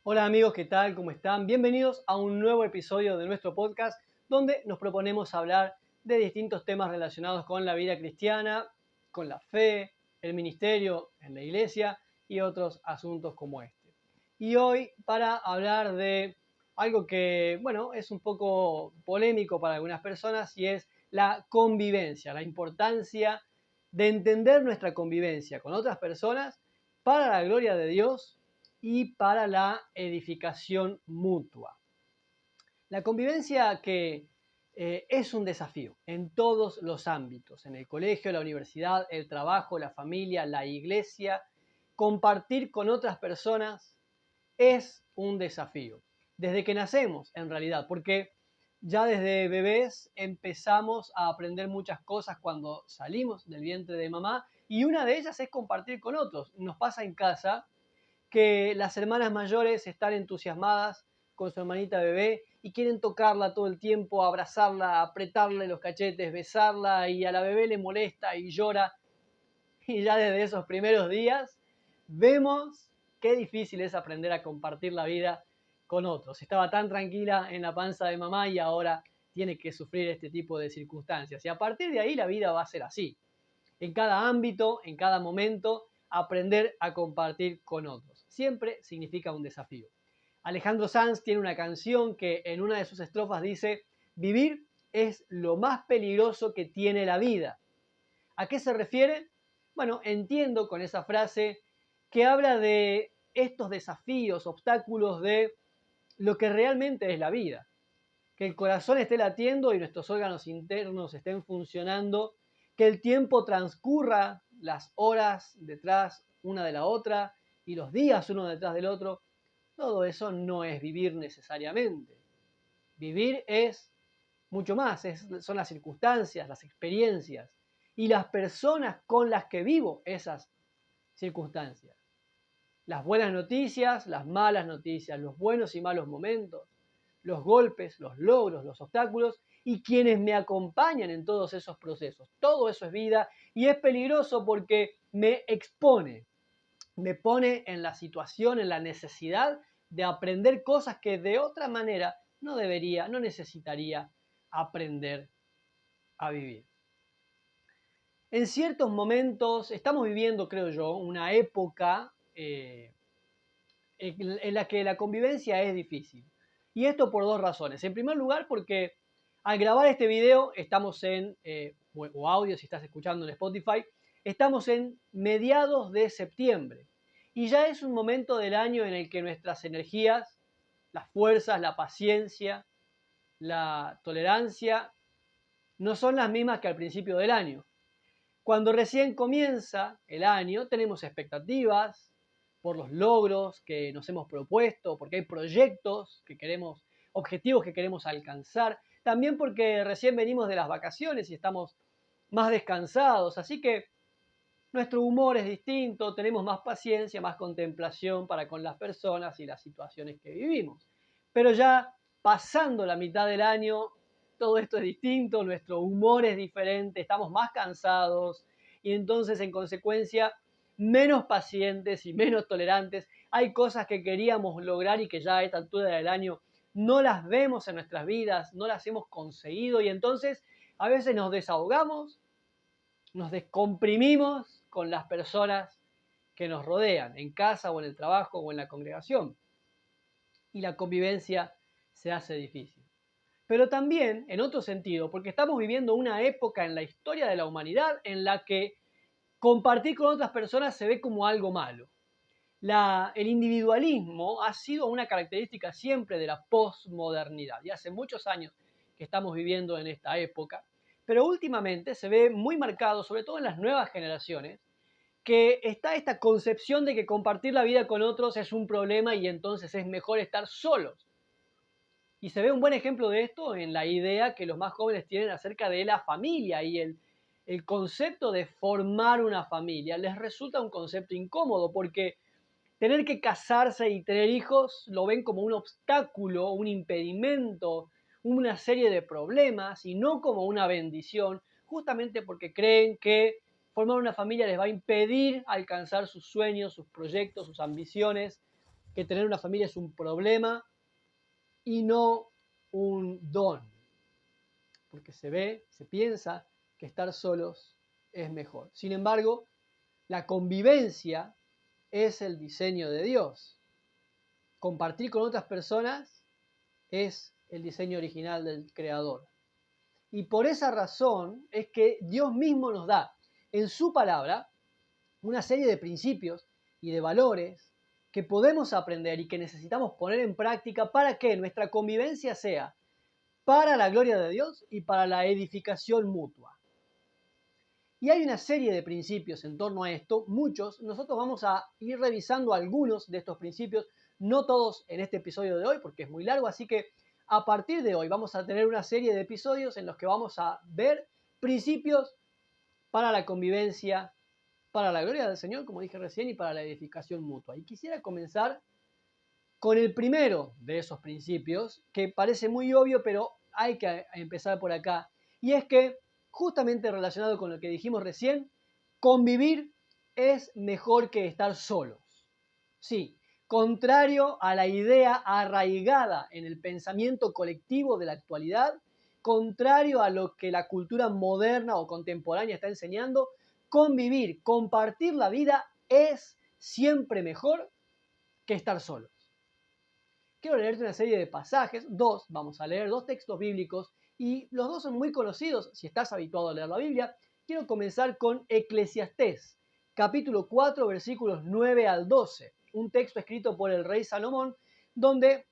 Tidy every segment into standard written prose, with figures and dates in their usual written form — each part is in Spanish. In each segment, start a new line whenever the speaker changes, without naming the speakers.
Hola amigos, ¿qué tal? ¿Cómo están? Bienvenidos a un nuevo episodio de nuestro podcast donde nos proponemos hablar de distintos temas relacionados con la vida cristiana, con la fe, el ministerio en la iglesia y otros asuntos como este. Y hoy para hablar de algo que, bueno, es un poco polémico para algunas personas y es la convivencia, la importancia de entender nuestra convivencia con otras personas para la gloria de Dios y para la edificación mutua. La convivencia que es un desafío en todos los ámbitos, en el colegio, la universidad, el trabajo, la familia, la iglesia. Compartir con otras personas es un desafío. Desde que nacemos, en realidad, porque ya desde bebés empezamos a aprender muchas cosas cuando salimos del vientre de mamá y una de ellas es compartir con otros. Nos pasa en casa que las hermanas mayores están entusiasmadas con su hermanita bebé y quieren tocarla todo el tiempo, abrazarla, apretarle los cachetes, besarla y a la bebé le molesta y llora. Y ya desde esos primeros días vemos qué difícil es aprender a compartir la vida con otros. Estaba tan tranquila en la panza de mamá y ahora tiene que sufrir este tipo de circunstancias. Y a partir de ahí la vida va a ser así. En cada ámbito, en cada momento, aprender a compartir con otros. Siempre significa un desafío. Alejandro Sanz tiene una canción que en una de sus estrofas dice: vivir es lo más peligroso que tiene la vida. ¿A qué se refiere? Bueno, entiendo con esa frase que habla de estos desafíos, obstáculos de lo que realmente es la vida. Que el corazón esté latiendo y nuestros órganos internos estén funcionando, que el tiempo transcurra, las horas detrás una de la otra y los días uno detrás del otro. Todo eso no es vivir necesariamente. Vivir es mucho más, son las circunstancias, las experiencias y las personas con las que vivo esas circunstancias. Las buenas noticias, las malas noticias, los buenos y malos momentos, los golpes, los logros, los obstáculos y quienes me acompañan en todos esos procesos. Todo eso es vida y es peligroso porque me expone, me pone en la situación, en la necesidad de aprender cosas que de otra manera no debería, no necesitaría aprender a vivir. En ciertos momentos estamos viviendo, creo yo, una época en la que la convivencia es difícil. Y esto por dos razones. En primer lugar, porque al grabar este video estamos o audio si estás escuchando en Spotify, estamos en mediados de septiembre. Y ya es un momento del año en el que nuestras energías, las fuerzas, la paciencia, la tolerancia, no son las mismas que al principio del año. Cuando recién comienza el año, tenemos expectativas por los logros que nos hemos propuesto, porque hay proyectos que queremos, objetivos que queremos alcanzar, también porque recién venimos de las vacaciones y estamos más descansados, así que nuestro humor es distinto, tenemos más paciencia, más contemplación para con las personas y las situaciones que vivimos. Pero ya pasando la mitad del año, todo esto es distinto, nuestro humor es diferente, estamos más cansados y entonces en consecuencia menos pacientes y menos tolerantes. Hay cosas que queríamos lograr y que ya a esta altura del año no las vemos en nuestras vidas, no las hemos conseguido y entonces a veces nos desahogamos, nos descomprimimos con las personas que nos rodean, en casa o en el trabajo o en la congregación. Y la convivencia se hace difícil. Pero también, en otro sentido, porque estamos viviendo una época en la historia de la humanidad en la que compartir con otras personas se ve como algo malo. El individualismo ha sido una característica siempre de la posmodernidad y hace muchos años que estamos viviendo en esta época, pero últimamente se ve muy marcado, sobre todo en las nuevas generaciones, que está esta concepción de que compartir la vida con otros es un problema y entonces es mejor estar solos. Y se ve un buen ejemplo de esto en la idea que los más jóvenes tienen acerca de la familia y el concepto de formar una familia. Les resulta un concepto incómodo porque tener que casarse y tener hijos lo ven como un obstáculo, un impedimento, una serie de problemas y no como una bendición, justamente porque creen que formar una familia les va a impedir alcanzar sus sueños, sus proyectos, sus ambiciones. que tener una familia es un problema y no un don, porque se piensa que estar solos es mejor. Sin embargo, la convivencia es el diseño de Dios. Compartir con otras personas es el diseño original del Creador. Y por esa razón es que Dios mismo nos da en su palabra una serie de principios y de valores que podemos aprender y que necesitamos poner en práctica para que nuestra convivencia sea para la gloria de Dios y para la edificación mutua. Y hay una serie de principios en torno a esto, muchos. Nosotros vamos a ir revisando algunos de estos principios, no todos en este episodio de hoy porque es muy largo, así que a partir de hoy vamos a tener una serie de episodios en los que vamos a ver principios para la convivencia, para la gloria del Señor, como dije recién, y para la edificación mutua. Y quisiera comenzar con el primero de esos principios, que parece muy obvio, pero hay que empezar por acá. Y es que, justamente relacionado con lo que dijimos recién, convivir es mejor que estar solos. Sí, contrario a la idea arraigada en el pensamiento colectivo de la actualidad, contrario a lo que la cultura moderna o contemporánea está enseñando, convivir, compartir la vida es siempre mejor que estar solos. Quiero leerte una serie de pasajes, vamos a leer dos textos bíblicos y los dos son muy conocidos si estás habituado a leer la Biblia. Quiero comenzar con Eclesiastés, capítulo 4, versículos 9 al 12, un texto escrito por el rey Salomón, donde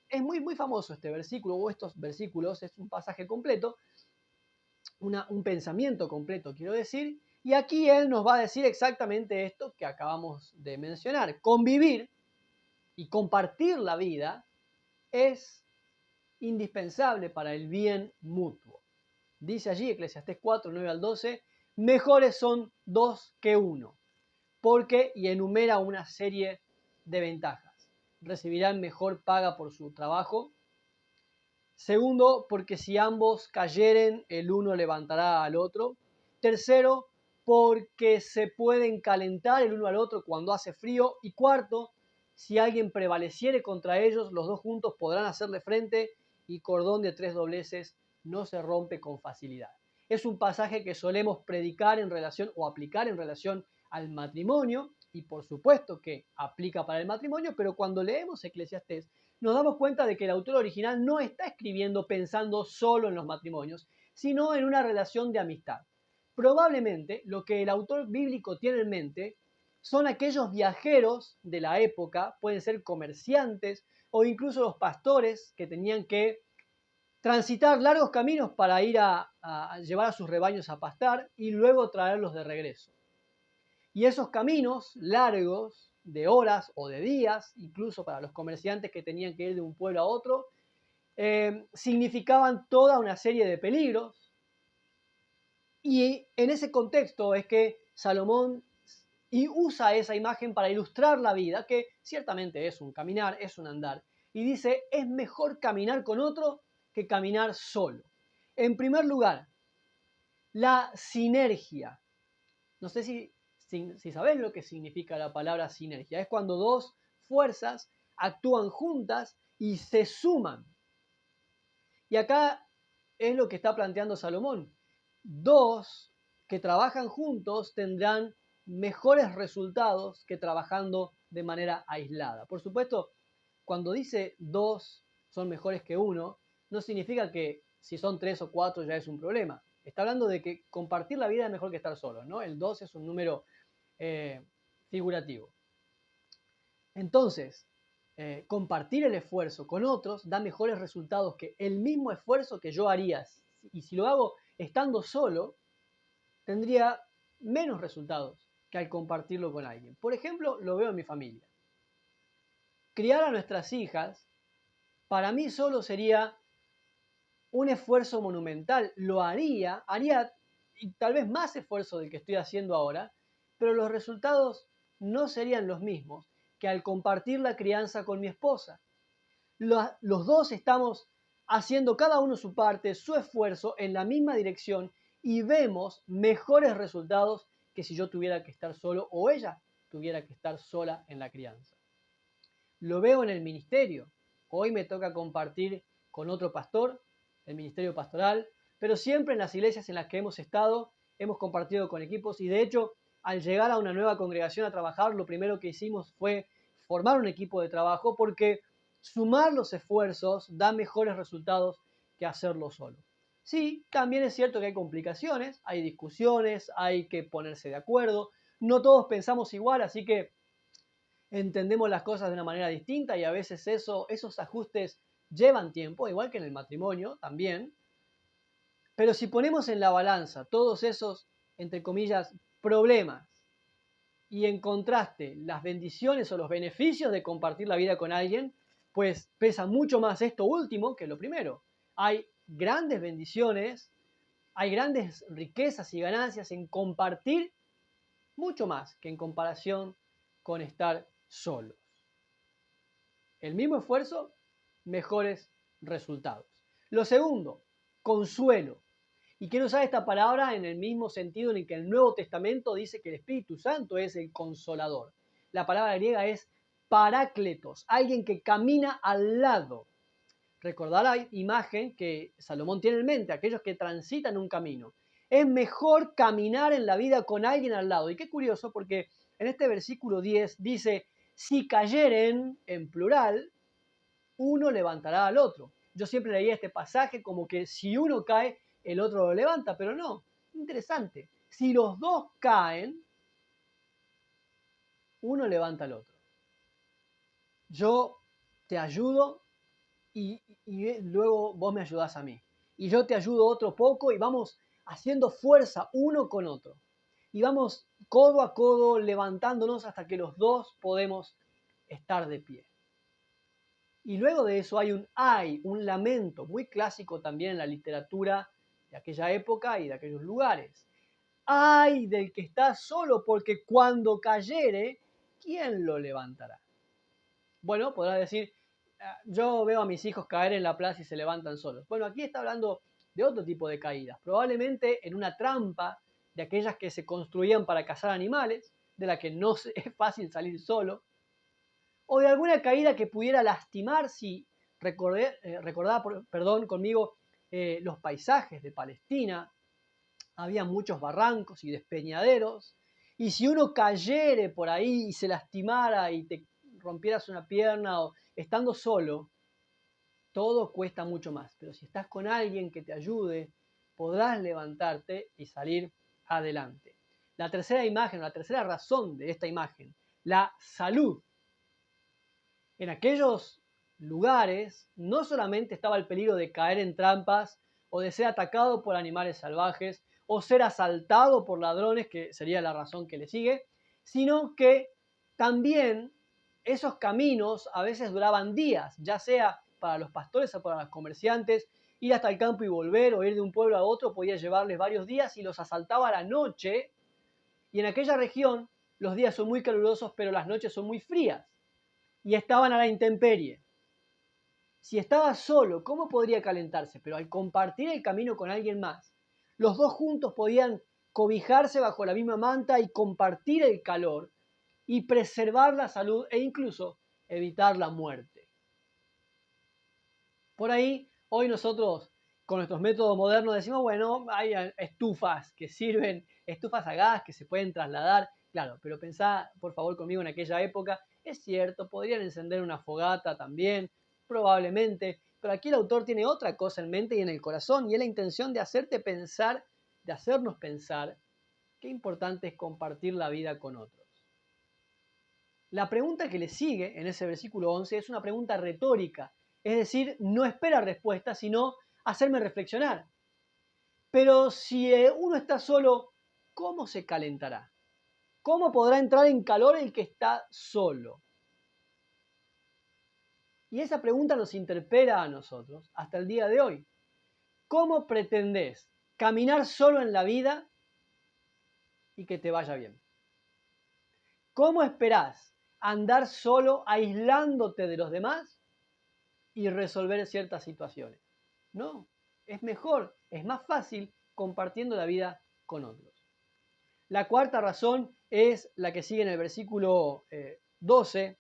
es muy famoso este versículo, o estos versículos, es un pasaje completo, un pensamiento completo, quiero decir, y aquí él nos va a decir exactamente esto que acabamos de mencionar. Convivir y compartir la vida es indispensable para el bien mutuo. Dice allí, Eclesiastés 4, 9 al 12, mejores son dos que uno, porque, y enumera una serie de ventajas. Recibirán mejor paga por su trabajo. Segundo, porque si ambos cayeren, el uno levantará al otro. Tercero, porque se pueden calentar el uno al otro cuando hace frío. Y cuarto, si alguien prevaleciere contra ellos, los dos juntos podrán hacerle frente y cordón de tres dobleces no se rompe con facilidad. Es un pasaje que solemos predicar en relación o aplicar en relación al matrimonio y por supuesto que aplica para el matrimonio, pero cuando leemos Eclesiastés nos damos cuenta de que el autor original no está escribiendo pensando solo en los matrimonios, sino en una relación de amistad. Probablemente lo que el autor bíblico tiene en mente son aquellos viajeros de la época, pueden ser comerciantes o incluso los pastores que tenían que transitar largos caminos para ir a llevar a sus rebaños a pastar y luego traerlos de regreso. Y esos caminos largos, de horas o de días, incluso para los comerciantes que tenían que ir de un pueblo a otro, significaban toda una serie de peligros. Y en ese contexto es que Salomón usa esa imagen para ilustrar la vida, que ciertamente es un caminar, es un andar. Y dice, es mejor caminar con otro que caminar solo. En primer lugar, la sinergia. No sé si sabés lo que significa la palabra sinergia. Es cuando dos fuerzas actúan juntas y se suman. Y acá es lo que está planteando Salomón. Dos que trabajan juntos tendrán mejores resultados que trabajando de manera aislada. Por supuesto, cuando dice dos son mejores que uno, no significa que si son tres o cuatro ya es un problema. Está hablando de que compartir la vida es mejor que estar solo, ¿no? El 2 es un número figurativo. Entonces, compartir el esfuerzo con otros da mejores resultados que el mismo esfuerzo que yo haría. Y si lo hago estando solo, tendría menos resultados que al compartirlo con alguien. Por ejemplo, lo veo en mi familia. Criar a nuestras hijas, para mí solo sería un esfuerzo monumental. Lo haría y tal vez más esfuerzo del que estoy haciendo ahora, pero los resultados no serían los mismos que al compartir la crianza con mi esposa. Los dos estamos haciendo cada uno su parte, su esfuerzo en la misma dirección y vemos mejores resultados que si yo tuviera que estar solo o ella tuviera que estar sola en la crianza. lo veo en el ministerio. Hoy me toca compartir con otro pastor, el ministerio pastoral, pero siempre en las iglesias en las que hemos estado, hemos compartido con equipos y de hecho, al llegar a una nueva congregación a trabajar, lo primero que hicimos fue formar un equipo de trabajo porque sumar los esfuerzos da mejores resultados que hacerlo solo. Sí, también es cierto que hay complicaciones, hay discusiones, hay que ponerse de acuerdo, no todos pensamos igual, así que entendemos las cosas de una manera distinta y a veces esos ajustes llevan tiempo, igual que en el matrimonio también. Pero si ponemos en la balanza todos esos, entre comillas, problemas y en contraste las bendiciones o los beneficios de compartir la vida con alguien, pues pesa mucho más esto último que lo primero. Hay grandes bendiciones, hay grandes riquezas y ganancias en compartir mucho más que en comparación con estar solos. El mismo esfuerzo, mejores resultados. Lo segundo, consuelo. Y quiero usar esta palabra en el mismo sentido en el que el Nuevo Testamento dice que el Espíritu Santo es el consolador. La palabra griega es parácletos, alguien que camina al lado. Recordad la imagen que Salomón tiene en mente, aquellos que transitan un camino. Es mejor caminar en la vida con alguien al lado. Y qué curioso, porque en este versículo 10 dice, si cayeren, en plural, uno levantará al otro. Yo siempre leía este pasaje como que si uno cae, el otro lo levanta, pero no. Interesante. Si los dos caen, uno levanta al otro. Yo te ayudo y luego vos me ayudás a mí. Y yo te ayudo otro poco y vamos haciendo fuerza uno con otro. Y vamos codo a codo levantándonos hasta que los dos podemos estar de pie. Y luego de eso hay un lamento muy clásico también en la literatura de aquella época y de aquellos lugares. Ay del que está solo, porque cuando cayere, ¿quién lo levantará? Bueno, podrás decir, yo veo a mis hijos caer en la plaza y se levantan solos. Bueno, aquí está hablando de otro tipo de caídas, probablemente en una trampa de aquellas que se construían para cazar animales, de la que no es fácil salir solo, o de alguna caída que pudiera lastimar si recordá conmigo los paisajes de Palestina. Había muchos barrancos y despeñaderos, y si uno cayere por ahí y se lastimara y te rompieras una pierna o estando solo, todo cuesta mucho más. Pero si estás con alguien que te ayude, podrás levantarte y salir adelante. La tercera imagen, la tercera razón de esta imagen, la salud. En aquellos lugares no solamente estaba el peligro de caer en trampas o de ser atacado por animales salvajes o ser asaltado por ladrones, que sería la razón que le sigue, sino que también esos caminos a veces duraban días, ya sea para los pastores o para los comerciantes, ir hasta el campo y volver o ir de un pueblo a otro podía llevarles varios días y los asaltaba a la noche. Y en aquella región los días son muy calurosos, pero las noches son muy frías y estaban a la intemperie. Si estaba solo, ¿cómo podría calentarse? Pero al compartir el camino con alguien más, los dos juntos podían cobijarse bajo la misma manta y compartir el calor y preservar la salud e incluso evitar la muerte. Por ahí, hoy nosotros con nuestros métodos modernos decimos, bueno, hay estufas que sirven, estufas a gas que se pueden trasladar, claro, pero pensá por favor conmigo en aquella época, es cierto, podrían encender una fogata también, probablemente, pero aquí el autor tiene otra cosa en mente y en el corazón, y es la intención de hacerte pensar, de hacernos pensar, qué importante es compartir la vida con otros. La pregunta que le sigue en ese versículo 11 es una pregunta retórica, es decir, no espera respuesta, sino hacerme reflexionar. Pero si uno está solo, ¿cómo se calentará? ¿Cómo podrá entrar en calor el que está solo? Y esa pregunta nos interpela a nosotros hasta el día de hoy. ¿Cómo pretendés caminar solo en la vida y que te vaya bien? ¿Cómo esperás andar solo aislándote de los demás y resolver ciertas situaciones? No, es mejor, es más fácil compartiendo la vida con otros. La cuarta razón es la que sigue en el versículo 12.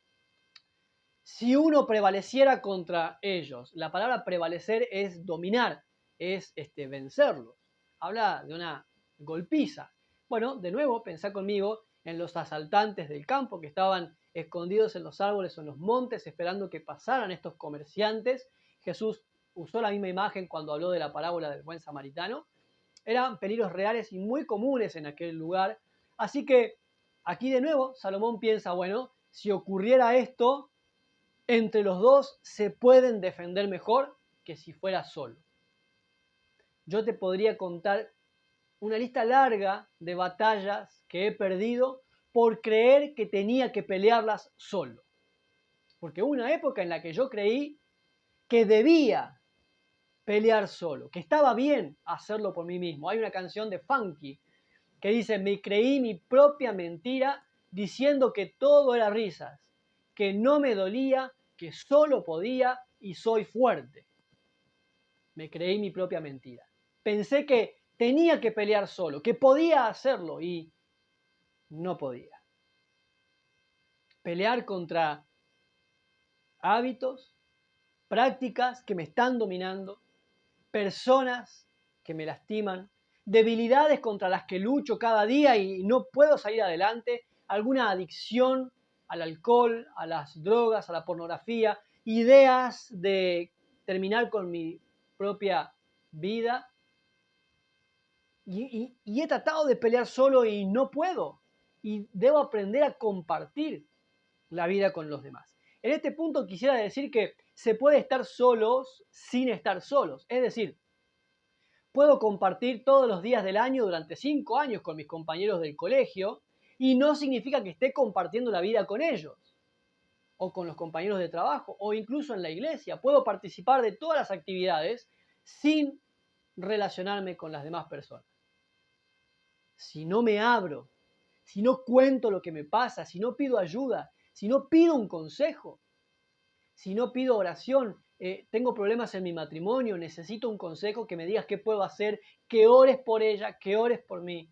si uno prevaleciera contra ellos. La palabra prevalecer es dominar, es vencerlos. Habla de una golpiza. Bueno, de nuevo, pensá conmigo en los asaltantes del campo que estaban escondidos en los árboles o en los montes esperando que pasaran estos comerciantes. Jesús usó la misma imagen cuando habló de la parábola del buen samaritano. Eran peligros reales y muy comunes en aquel lugar. Así que aquí de nuevo Salomón piensa, bueno, si ocurriera esto, entre los dos se pueden defender mejor que si fuera solo. Yo te podría contar una lista larga de batallas que he perdido por creer que tenía que pelearlas solo. Porque hubo una época en la que yo creí que debía pelear solo, que estaba bien hacerlo por mí mismo. Hay una canción de Funky que dice, me creí mi propia mentira diciendo que todo era risas, que no me dolía, que solo podía y soy fuerte. Me creí mi propia mentira. Pensé que tenía que pelear solo, que podía hacerlo y no podía. Pelear contra hábitos, prácticas que me están dominando, personas que me lastiman, debilidades contra las que lucho cada día y no puedo salir adelante, alguna adicción al alcohol, a las drogas, a la pornografía, ideas de terminar con mi propia vida. Y he tratado de pelear solo y no puedo. Y debo aprender a compartir la vida con los demás. En este punto quisiera decir que se puede estar solos sin estar solos. Es decir, puedo compartir todos los días del año durante 5 años con mis compañeros del colegio y no significa que esté compartiendo la vida con ellos o con los compañeros de trabajo o incluso en la iglesia. Puedo participar de todas las actividades sin relacionarme con las demás personas. Si no me abro, si no cuento lo que me pasa, si no pido ayuda, si no pido un consejo, si no pido oración, tengo problemas en mi matrimonio, necesito un consejo, que me digas qué puedo hacer, que ores por ella, que ores por mí.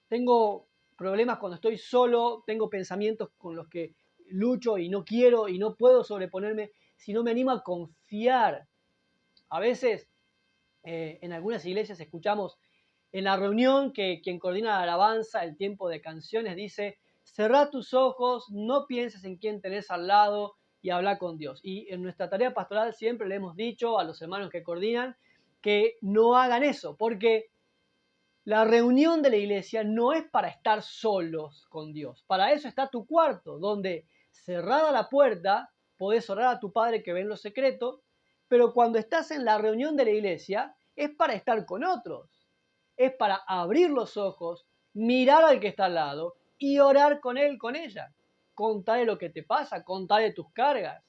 Tengo problemas cuando estoy solo, tengo pensamientos con los que lucho y no quiero y no puedo sobreponerme, si no me animo a confiar. A veces en algunas iglesias escuchamos en la reunión que quien coordina la alabanza, el tiempo de canciones, dice, cerrá tus ojos, no pienses en quién tenés al lado y habla con Dios. Y en nuestra tarea pastoral siempre le hemos dicho a los hermanos que coordinan que no hagan eso, porque la reunión de la iglesia no es para estar solos con Dios. Para eso está tu cuarto, donde cerrada la puerta podés orar a tu Padre que ve en lo secreto, pero cuando estás en la reunión de la iglesia es para estar con otros. Es para abrir los ojos, mirar al que está al lado y orar con él, con ella. Contarle lo que te pasa, contarle tus cargas,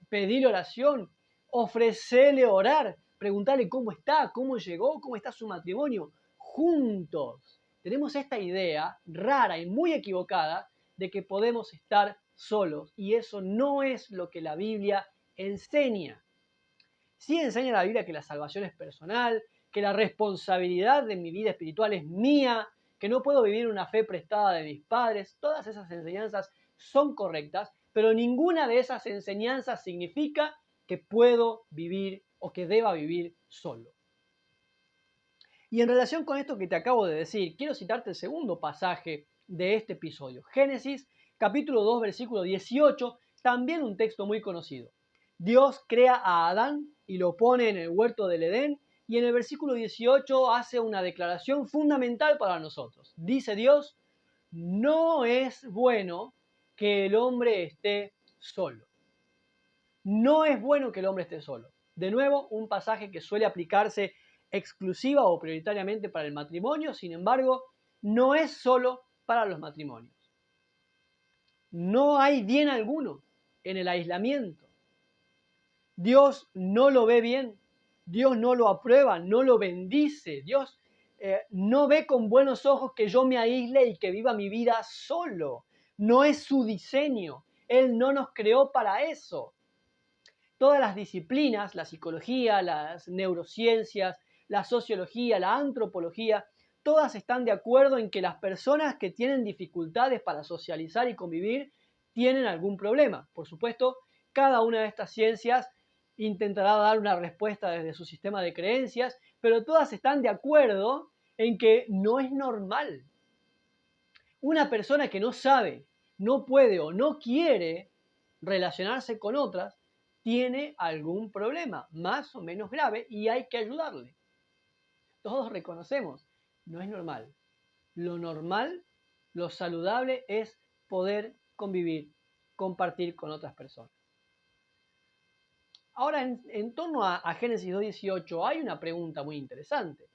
pedirle oración, ofrecerle orar, preguntarle cómo está, cómo llegó, cómo está su matrimonio. Juntos tenemos esta idea rara y muy equivocada de que podemos estar solos y eso no es lo que la Biblia enseña. Sí enseña la Biblia que la salvación es personal, que la responsabilidad de mi vida espiritual es mía, que no puedo vivir una fe prestada de mis padres. Todas esas enseñanzas son correctas, pero ninguna de esas enseñanzas significa que puedo vivir o que deba vivir solo. Y en relación con esto que te acabo de decir, quiero citarte el segundo pasaje de este episodio. Génesis capítulo 2, versículo 18, también un texto muy conocido. Dios crea a Adán y lo pone en el huerto del Edén y en el versículo 18 hace una declaración fundamental para nosotros. Dice Dios, no es bueno que el hombre esté solo. No es bueno que el hombre esté solo. De nuevo, un pasaje que suele aplicarse exclusiva o prioritariamente para el matrimonio, sin embargo, no es solo para los matrimonios. No hay bien alguno en el aislamiento. Dios no lo ve bien, Dios no lo aprueba, no lo bendice, Dios no ve con buenos ojos que yo me aísle y que viva mi vida solo. No es su diseño, Él no nos creó para eso. Todas las disciplinas, la psicología, las neurociencias, la sociología, la antropología, todas están de acuerdo en que las personas que tienen dificultades para socializar y convivir tienen algún problema. Por supuesto Cada una de estas ciencias intentará dar una respuesta desde su sistema de creencias, pero todas están de acuerdo en que no es normal. Una persona que no sabe, no puede o no quiere relacionarse con otras, tiene algún problema, más o menos grave, y hay que ayudarle. Todos reconocemos, no es normal. Lo normal, lo saludable es poder convivir, compartir con otras personas. Ahora, en torno a Génesis 2:18, hay una pregunta muy interesante.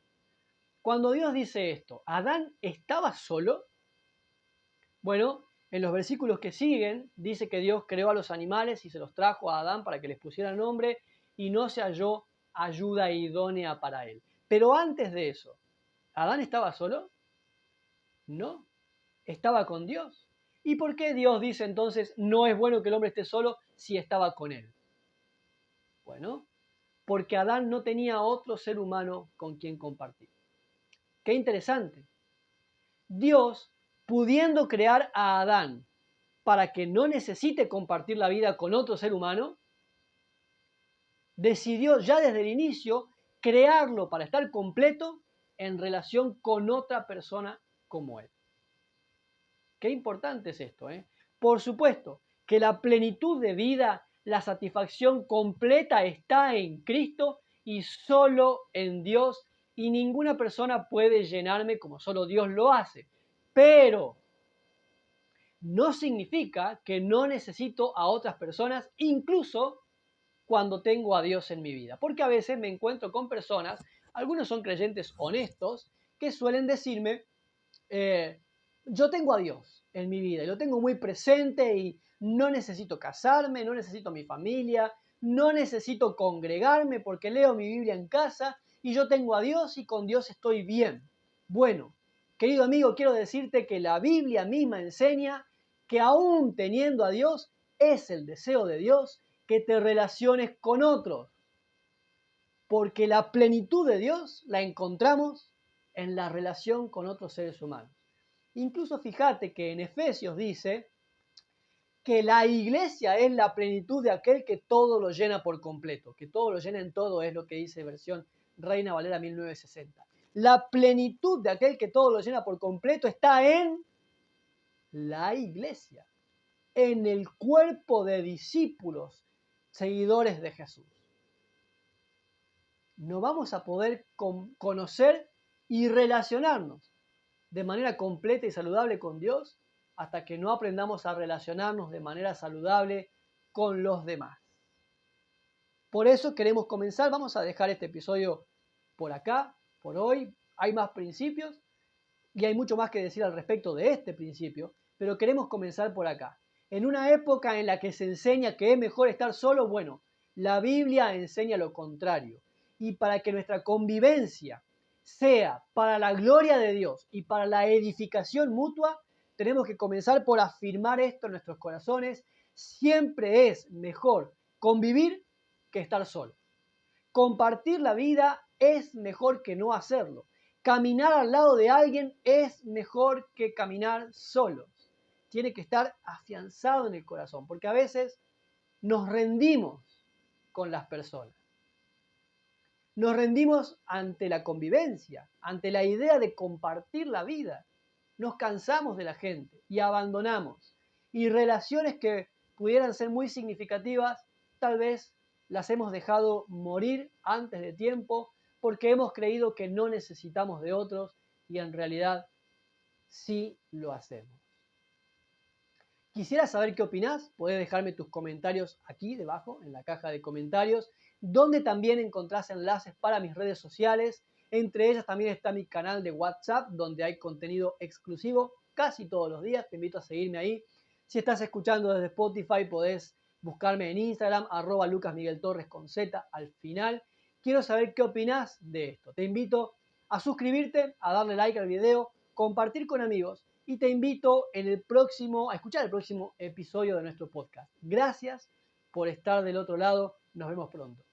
Cuando Dios dice esto, ¿Adán estaba solo? Bueno, en los versículos que siguen, dice que Dios creó a los animales y se los trajo a Adán para que les pusiera nombre y no se halló ayuda idónea para él. Pero antes de eso, ¿Adán estaba solo? No, estaba con Dios. ¿Y por qué Dios dice entonces no es bueno que el hombre esté solo si estaba con él? Bueno, porque Adán no tenía otro ser humano con quien compartir. Qué interesante. Dios, pudiendo crear a Adán para que no necesite compartir la vida con otro ser humano, decidió ya desde el inicio crearlo para estar completo en relación con otra persona como él. Qué importante es esto, ¿eh? Por supuesto que la plenitud de vida, la satisfacción completa está en Cristo y solo en Dios, y ninguna persona puede llenarme como solo Dios lo hace. Pero no significa que no necesito a otras personas, incluso cuando tengo a Dios en mi vida. Porque a veces me encuentro con personas, algunos son creyentes honestos, que suelen decirme, yo tengo a Dios en mi vida y lo tengo muy presente y no necesito casarme, no necesito mi familia, no necesito congregarme porque leo mi Biblia en casa y yo tengo a Dios y con Dios estoy bien. Bueno, querido amigo, quiero decirte que la Biblia misma enseña que aún teniendo a Dios, es el deseo de Dios que te relaciones con otros. Porque la plenitud de Dios la encontramos en la relación con otros seres humanos. Incluso fíjate que en Efesios dice que la iglesia es la plenitud de aquel que todo lo llena por completo. Que todo lo llena en todo es lo que dice versión Reina Valera 1960. La plenitud de aquel que todo lo llena por completo está en la iglesia, en el cuerpo de discípulos, seguidores de Jesús. No vamos a poder conocer y relacionarnos de manera completa y saludable con Dios hasta que no aprendamos a relacionarnos de manera saludable con los demás. Por eso queremos comenzar, vamos a dejar este episodio por acá, por hoy. Hay más principios y hay mucho más que decir al respecto de este principio, pero queremos comenzar por acá. En una época en la que se enseña que es mejor estar solo, bueno, la Biblia enseña lo contrario. Y para que nuestra convivencia sea para la gloria de Dios y para la edificación mutua, tenemos que comenzar por afirmar esto en nuestros corazones. Siempre es mejor convivir que estar solo. Compartir la vida es mejor que no hacerlo. Caminar al lado de alguien es mejor que caminar solos. Tiene que estar afianzado en el corazón, porque a veces nos rendimos con las personas. Nos rendimos ante la convivencia, ante la idea de compartir la vida. Nos cansamos de la gente y abandonamos. Y relaciones que pudieran ser muy significativas, tal vez las hemos dejado morir antes de tiempo porque hemos creído que no necesitamos de otros y en realidad sí lo hacemos. Quisiera saber qué opinás, podés dejarme tus comentarios aquí debajo en la caja de comentarios, donde también encontrás enlaces para mis redes sociales. Entre ellas también está mi canal de WhatsApp, donde hay contenido exclusivo casi todos los días. Te invito a seguirme ahí. Si estás escuchando desde Spotify, podés buscarme en Instagram, @lucasmigueltorres con Z al final. Quiero saber qué opinás de esto. Te invito a suscribirte, a darle like al video, compartir con amigos y te invito a escuchar el próximo episodio de nuestro podcast. Gracias por estar del otro lado. Nos vemos pronto.